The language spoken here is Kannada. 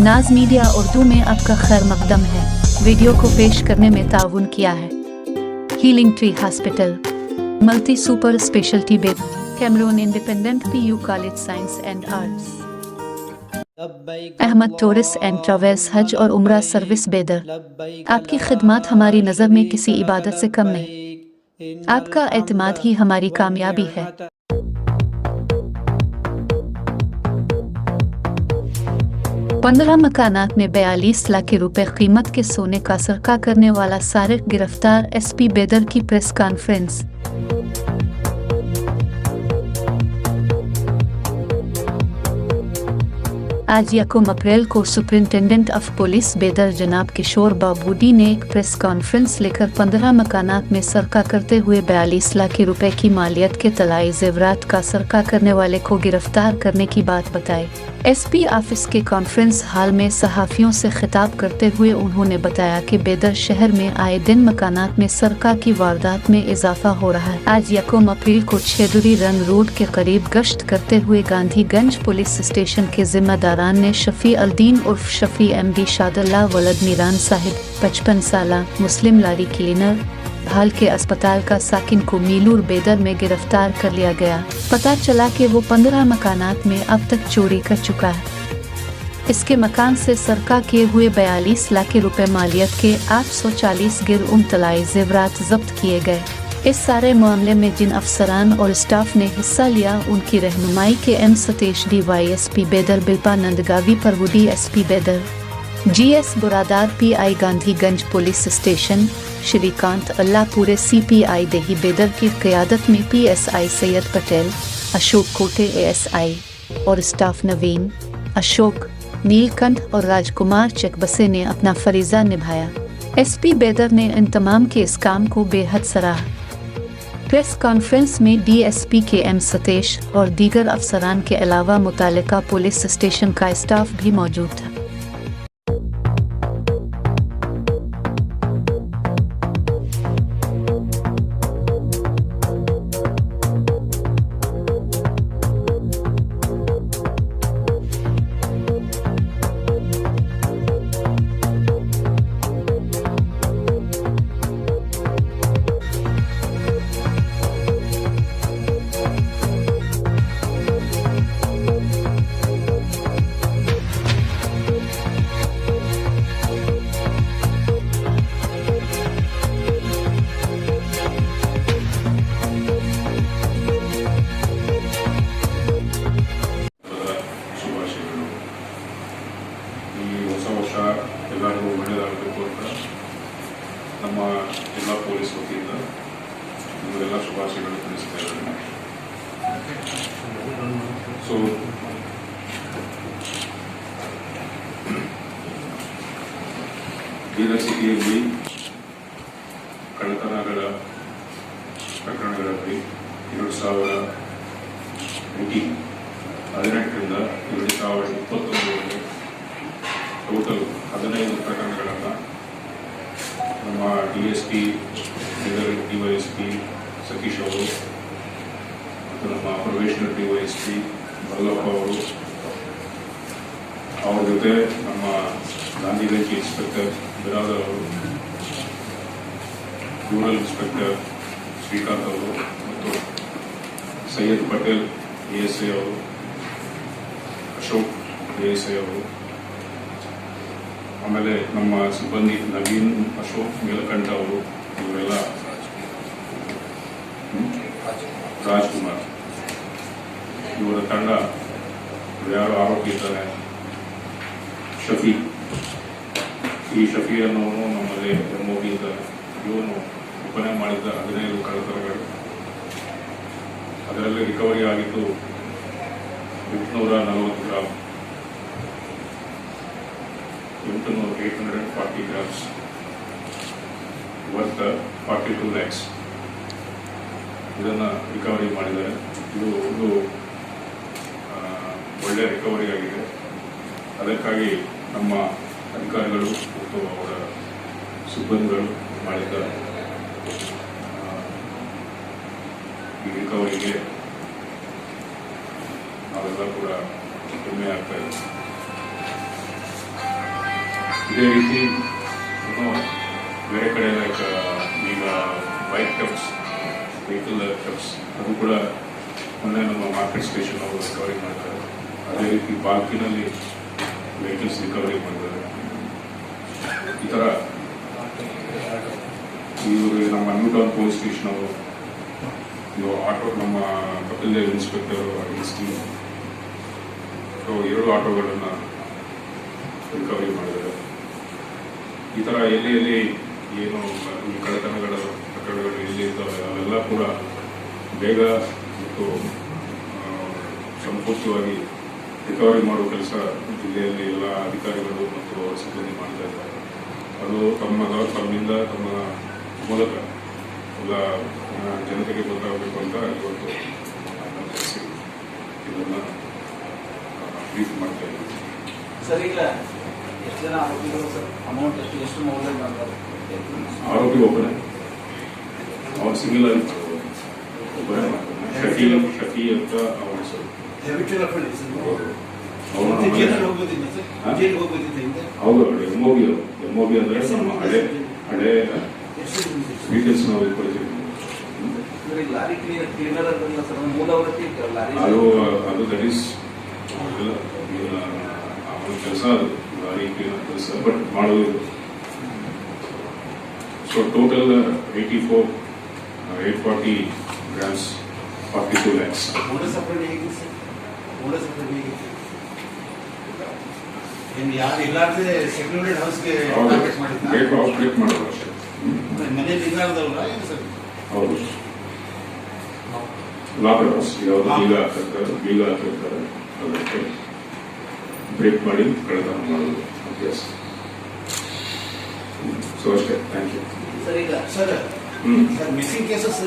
नाज मीडिया उर्दू में आपका खैर मकदम है। वीडियो को पेश करने में ताउन किया है healing tree hospital, multi super speciality bed, Cameroon independent PU college science and arts, Ahmad tourist and travels, हज और उम्रा सर्विस बेदर। आपकी खिदमत हमारी नज़र में किसी इबादत से कम नहीं। आपका एतमाद ही हमारी कामयाबी है। 15 मकानात में 42 लाख रुपए कीमत के सोने का सरका करने वाला सारिक गिरफ्तार, SP बेदर की प्रेस कॉन्फ्रेंस। आज 1 अप्रैल को सुपरिंटेंडेंट ऑफ पुलिस बेदर जनाब किशोर बाबूडी ने एक प्रेस कॉन्फ्रेंस लेकर 15 मकानात में सरका करते हुए 42 लाख रुपए की मालियत के तलाई जेवरात का सरका करने वाले को गिरफ्तार करने की बात बताई। SP ऑफिस के कॉन्फ्रेंस हॉल में सहाफियों से खिताब करते हुए उन्होंने बताया कि बेदर शहर में आए दिन मकानात में सरका की वारदात में इजाफा हो रहा है। आज 1 अप्रैल को छेदुरी रन रोड के करीब गश्त करते हुए गांधीगंज पुलिस स्टेशन के जिम्मेदारान ने शफी अल्दीन उर्फ शफी MD शादल्ला वलद मीरान साहिब 55 साला मुस्लिम लारी क्लीनर हाल के अस्पताल का साकिन को मीलूर बेदर में गिरफ्तार कर लिया गया। पता चला कि वो 15 मकानात में अब तक चोरी कर चुका है। इसके मकान से सरका किए हुए 42 लाख रुपए मालियत के 840 गिर तलाई जेवरात जब्त किए गए। इस सारे मामले में जिन अफसरान और स्टाफ ने हिस्सा लिया उनकी रहनुमाई के M सतेश DYSP बेदर, बिल्पा नंदगावी परवुडी SP Bidar, GS Buradar PI Gandhiganj police station, Shrikant Allahpure CPI देही बेदर की क़यादत में PSI सैयद पटेल, अशोक कोटे ASI और स्टाफ नवीन, अशोक, नीलकंठ और राजकुमार चकबसे ने अपना फरीज़ा निभाया। SP बेदर ने इन तमाम के इस काम को बेहद सराहा। प्रेस कॉन्फ्रेंस में DSP के M सतेश और दीगर अफसरान के अलावा मुतालिका पुलिस स्टेशन का स्टाफ भी मौजूद था। ಎಲ್ಲರಿಗೂ ಒಳ್ಳೆಯದಾಗಬೇಕು ಅಂತ ನಮ್ಮ ಜಿಲ್ಲಾ ಪೊಲೀಸ್ ವತಿಯಿಂದ ನಿಮಗೆಲ್ಲ ಶುಭಾಶಯಗಳು ತಿಳಿಸ್ತಾ ಇದ್ದಾರೆ. ಸೊ ಬೀದರ್ ಸಿಟಿಯಲ್ಲಿ ಕಳ್ಳತನಗಳ ಪ್ರಕರಣಗಳಲ್ಲಿ 2018ರಿಂದ 2021 ಟೋಟಲ್ 15 ಪ್ರಕರಣಗಳನ್ನು ನಮ್ಮ DSP ಬೀದರ್ DYSP ಸತೀಶ್ ಅವರು ಮತ್ತು ನಮ್ಮ ಪ್ರೊಬೇಷನರಿ DYSP ಬಲ್ಲಪ್ಪ ಅವರು, ಅವ್ರ ಜೊತೆ ನಮ್ಮ ಗಾಂಧಿಗಂಜ್ ಇನ್ಸ್ಪೆಕ್ಟರ್ ಬಿರಾದರ್ ಅವರು, ರೂರಲ್ ಇನ್ಸ್ಪೆಕ್ಟರ್ ಶ್ರೀಕಾಂತ್ ಅವರು ಮತ್ತು ಸೈಯದ್ ಪಟೇಲ್ ASI ಅವರು, ಅಶೋಕ್ ASI ಅವರು, ಆಮೇಲೆ ನಮ್ಮ ಸಿಬ್ಬಂದಿ ನವೀನ್, ಅಶೋಕ್, ನೀಲಕಂಠ ಅವರು, ಇವರೆಲ್ಲ ರಾಜ್ಕುಮಾರ್, ಇವರ ತಂಡ ಯಾರು ಆರೋಪಿ ಇದ್ದಾರೆ ಶಫಿ. ಈ ಶಫಿ ಅನ್ನೋನು ನಮ್ಮಲ್ಲಿ MOB ಇದ್ದಾರೆ. ಇವನು ಒಪ್ಪನೆ ಮಾಡಿದ್ದ 15 ಕಳ್ಳತನಗಳು, ಅದರಲ್ಲಿ ರಿಕವರಿ ಆಗಿದ್ದು 840 ಗ್ರಾಮ್, 840 ಗ್ರಾಮ್ಸ್ ವರ್ತ್ 42 lakhs ಇದನ್ನು ರಿಕವರಿ ಮಾಡಿದ್ದಾರೆ. ಇದು ಒಳ್ಳೆಯ ರಿಕವರಿ ಆಗಿದೆ. ಅದಕ್ಕಾಗಿ ನಮ್ಮ ಅಧಿಕಾರಿಗಳು ಮತ್ತು ಅವರ ಸಿಬ್ಬಂದಿಗಳು ಮಾಡಿದ ಈ ರಿಕವರಿಗೆ ನಾವೆಲ್ಲ ಕೂಡ ಹೆಮ್ಮೆ ಆಗ್ತಾ ಇದ್ದೀವಿ. ಇದೇ ರೀತಿ ಬೇರೆ ಕಡೆ ಲೈಕ್ ಈಗ ಬೈಕ್ ಟೆಪ್ಸ್ ವೆಹಿಕಲ್ ಟೆಪ್ಸ್ ಅದು ಕೂಡ ಮೊನ್ನೆ ನಮ್ಮ ಮಾರ್ಕೆಟ್ ಸ್ಟೇಷನ್ ಅವರು ರಿಕವರಿ ಮಾಡ್ತಾರೆ. ಅದೇ ರೀತಿ ಬಾಲ್ಕಿನಲ್ಲಿ ವೆಹಿಕಲ್ಸ್ ರಿಕವರಿ ಮಾಡಿದ್ದಾರೆ. ಈ ಥರ ಇವರು ನಮ್ಮ ನ್ಯೂಟೌನ್ ಪೊಲೀಸ್ ಸ್ಟೇಷನ್ ಅವರು ಇದು ಆಟೋ ನಮ್ಮ ಕಪಿಲ್ ಇನ್ಸ್ಪೆಕ್ಟರ್ ಎಸ್.ಟಿ. ಸೊ 2 ಆಟೋಗಳನ್ನು ರಿಕವರಿ ಮಾಡಿದ್ದಾರೆ. ಈ ಥರ ಎಲ್ಲಿ ಏನು ಈ ಕಳ್ಳತನಗಳ ಪ್ರಕರಣಗಳು ಎಲ್ಲಿ ಇದ್ದಾವೆ ಅವೆಲ್ಲ ಕೂಡ ಬೇಗ ಮತ್ತು ಸಂಪೂರ್ಣವಾಗಿ ರಿಕವರಿ ಮಾಡುವ ಕೆಲಸ ಜಿಲ್ಲೆಯಲ್ಲಿ ಎಲ್ಲ ಅಧಿಕಾರಿಗಳು ಮತ್ತು ಸಿಬ್ಬಂದಿ ಮಾಡ್ತಾ ಇದ್ದಾರೆ. ಅದು ತಮ್ಮಿಂದ ತಮ್ಮ ಮೂಲಕ ಎಲ್ಲ ಜನತೆಗೆ ಗೊತ್ತಾಗಬೇಕು ಅಂತ ಇವತ್ತು ಇದನ್ನು ಬ್ರೀಫ್ ಮಾಡ್ತಾ ಇದ್ದೀವಿ. ಸರ್, ಈಗ ಎಷ್ಟು ಜನ ಆರೋಪಿಗಳು ಸರ್? ಅಮೌಂಟ್ ಎಷ್ಟು ಮೌಲ್ಯ ಮಾಡ್ತಾರೆ? ಆರೋಪಿ ಒಬ್ಬನೇ, ಅವ್ರು ಸಿಂಗಲ್ ಆಗಿ ಒಬ್ಬನೇ ಮಾಡ್ತಾನೆ. ಶಫಿ ಅಂತ ಅವನ ಹೆಸರು. ಹೌದು, ಎಮ್ಒಬಿ ಅಂದ್ರೆ ನಮ್ಮ ಹಳೆ ಡೀಟೇಲ್ಸ್ ನಾವು ಕೊಡ್ತೀವಿ. ಅದು ದಟ್ ಈಸ್ ಅವನ ಕೆಲಸ, ಅದು ಲಾರಿ ಕ್ಲೀನರ್ ಕೆಲಸ, ಬಟ್ ಮಾಡೋದು. So total 840 grams, 42 lakhs. ಎಲ್ಲಾರ್ದೆ ಸೆಕ್ಯೂರಿಟಿ ಹೌಸ್ಗೆ ಬ್ರೇಕ್ ಮಾಡೋದು ಅಷ್ಟೇ. ಮನೇಲಿ ಇಲ್ಲಾರ್ದಲ್ವಾ ಏನು ಸರ್? ಹೌದು, ಲಾಕರ್ ಹೌಸ್ ಯಾವುದು ಬೀಗ ಹಾಕಿರ್ತಾರೆ ಅದಕ್ಕೆ ಬ್ರೇಕ್ ಮಾಡಿ ಕಳ್ಳತನ ಮಾಡೋದು ಅಭ್ಯಾಸ. ಸೊ ಅಷ್ಟೇ. Thank you sir. ಈಗ ಸರ್ ಮಿಸ್ಸಿಂಗ್ ಕೇಸಸ್